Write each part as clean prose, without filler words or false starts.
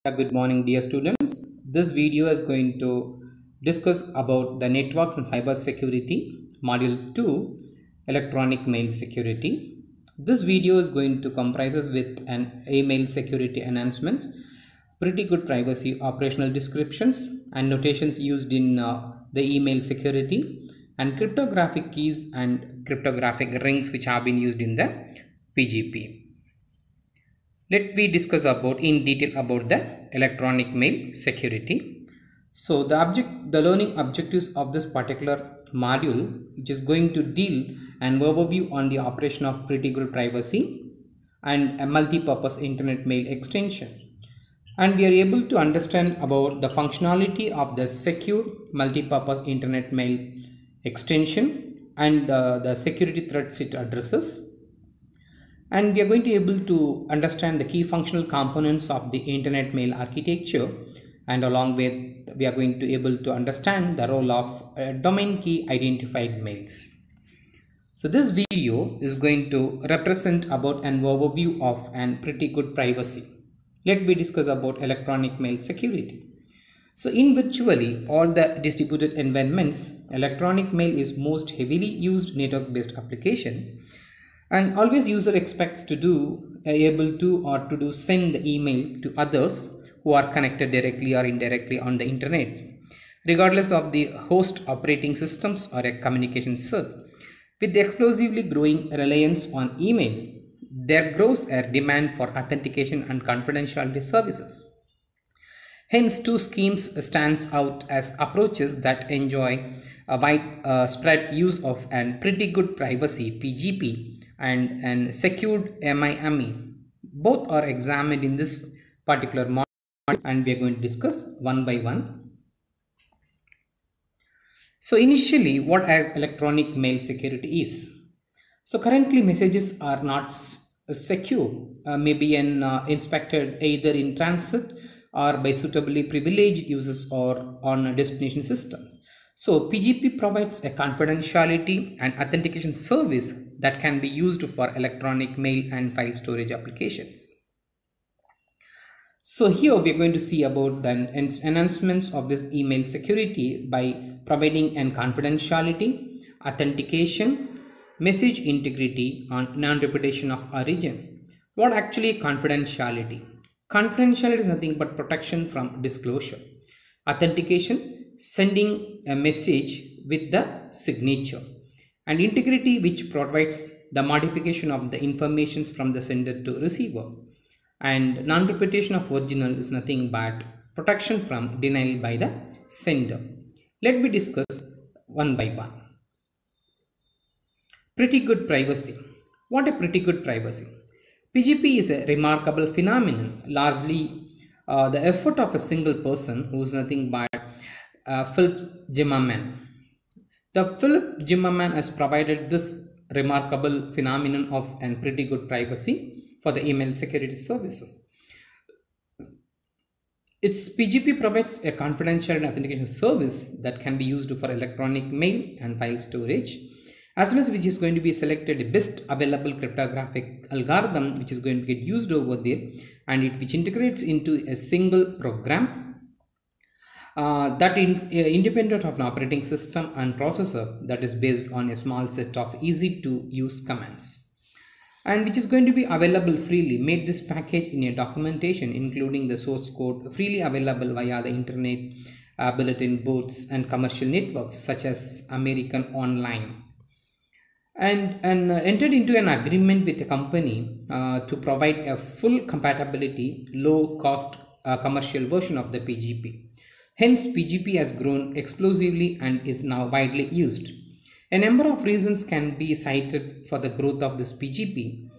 Good morning, dear students. This video is going to discuss about the networks and cyber security, module 2, electronic mail security. This video is going to comprises with an email security enhancements, pretty good privacy operational descriptions and notations used in the email security, and cryptographic keys and cryptographic rings which have been used in the PGP. Let me discuss about in detail about the electronic mail security. So the learning objectives of this particular module, which is going to deal an overview on the operation of pretty good privacy and a multi-purpose internet mail extension. And we are able to understand about the functionality of the secure multi-purpose internet mail extension and the security threats it addresses. And we are going to be able to understand the key functional components of the internet mail architecture, and along with we are going to be able to understand the role of domain key identified mails. So this video is going to represent about an overview of an pretty good privacy. Let me discuss about electronic mail security. So in virtually all the distributed environments, electronic mail is most heavily used network based application. And always user expects to send the email to others who are connected directly or indirectly on the internet, regardless of the host operating systems or a communication server. With the explosively growing reliance on email, there grows a demand for authentication and confidentiality services. Hence, two schemes stands out as approaches that enjoy a widespread use of an pretty good privacy PGP and secured MIME. Both are examined in this particular module, and we are going to discuss one by one. So initially, what electronic mail security is? So currently messages are not secure, may be inspected either in transit or by suitably privileged users or on a destination system. So PGP provides a confidentiality and authentication service that can be used for electronic mail and file storage applications. So here we are going to see about the enhancements of this email security by providing an confidentiality, authentication, message integrity, and non-repetition of origin. What actually confidentiality? Confidentiality is nothing but protection from disclosure. Authentication, sending a message with the signature, and integrity, which provides the modification of the informations from the sender to receiver, and non-repetition of original is nothing but protection from denial by the sender. Let me discuss one by one. Pretty good privacy. What a pretty good privacy? PGP is a remarkable phenomenon, largely the effort of a single person who is nothing but Philip Zimmermann. The Philip Zimmermann has provided this remarkable phenomenon of an pretty good privacy for the email security services. Its PGP provides a confidential and authentication service that can be used for electronic mail and file storage, as well as which is going to be selected the best available cryptographic algorithm which is going to get used over there, and which integrates into a single program that is independent of an operating system and processor, that is based on a small set of easy to use commands, and which is going to be available freely. Made this package in a documentation including the source code freely available via the internet, bulletin boards and commercial networks such as American Online, and entered into an agreement with a company to provide a full compatibility low cost commercial version of the PGP. Hence, PGP has grown explosively and is now widely used. A number of reasons can be cited for the growth of this PGP.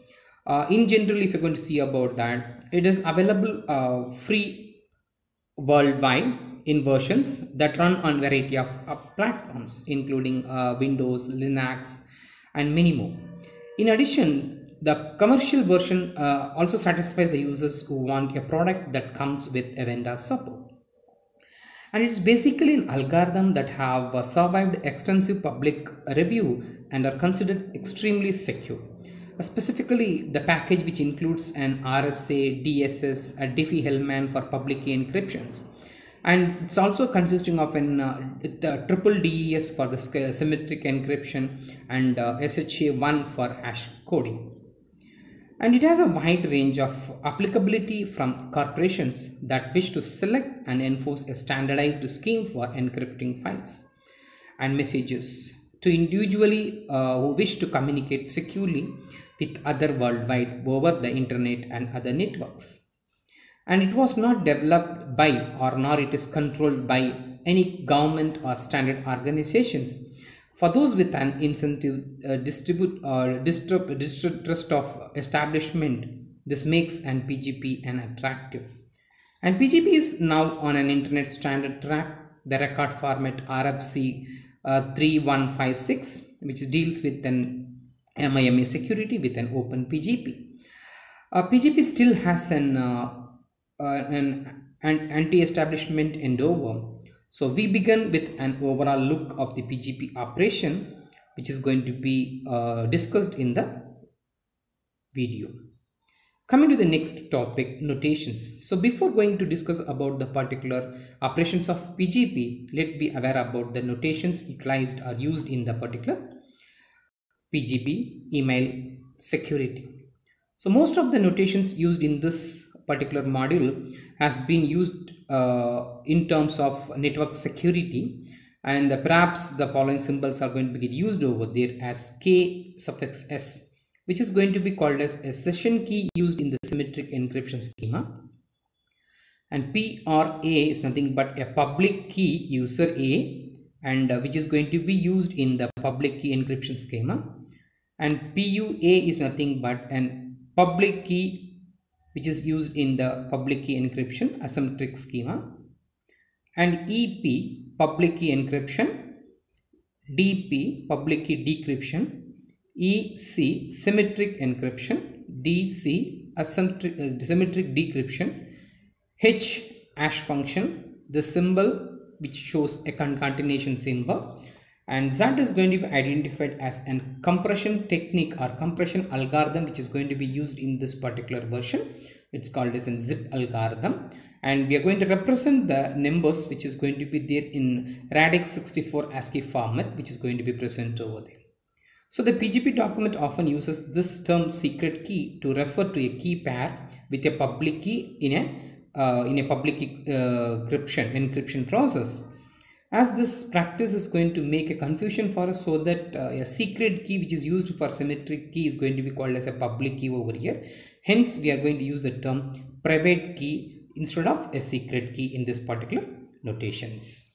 In general, if you're going to see about that, it is available free worldwide in versions that run on variety of platforms, including Windows, Linux, and many more. In addition, the commercial version also satisfies the users who want a product that comes with a vendor support. And it's basically an algorithm that have survived extensive public review and are considered extremely secure. specifically the package which includes an RSA, DSS, a Diffie-Hellman for public key encryptions. And it's also consisting of the triple DES for the symmetric encryption and SHA-1 for hash coding. And it has a wide range of applicability from corporations that wish to select and enforce a standardized scheme for encrypting files and messages to individually who wish to communicate securely with other worldwide over the internet and other networks. And it was not developed by or nor it is controlled by any government or standard organizations. For those with an incentive distrust of establishment, this makes an PGP an attractive. And PGP is now on an internet standard track, the record format RFC 3156, which deals with an MIME security with an open PGP. PGP still has an anti-establishment endeavor. So we begin with an overall look of the PGP operation, which is going to be discussed in the video. Coming to the next topic, notations. So before going to discuss about the particular operations of PGP, let's be aware about the notations utilized or used in the particular PGP email security. So most of the notations used in this particular module has been used in terms of network security, and perhaps the following symbols are going to be used over there as K suffix S, which is going to be called as a session key used in the symmetric encryption schema, and PRA is nothing but a public key user A, and which is going to be used in the public key encryption schema, and PUA is nothing but an public key which is used in the public key encryption asymmetric schema, and EP public key encryption, DP public key decryption, EC symmetric encryption, DC symmetric decryption, H hash function, the symbol which shows a concatenation symbol, and Z is going to be identified as a compression technique or compression algorithm which is going to be used in this particular version. It's called as a zip algorithm, and we are going to represent the numbers which is going to be there in radix 64 ASCII format, which is going to be present over there. So the PGP document often uses this term secret key to refer to a key pair with a public key in a public encryption process. As this practice is going to make a confusion for us, so that a secret key which is used for symmetric key is going to be called as a public key over here. Hence, we are going to use the term private key instead of a secret key in this particular notations.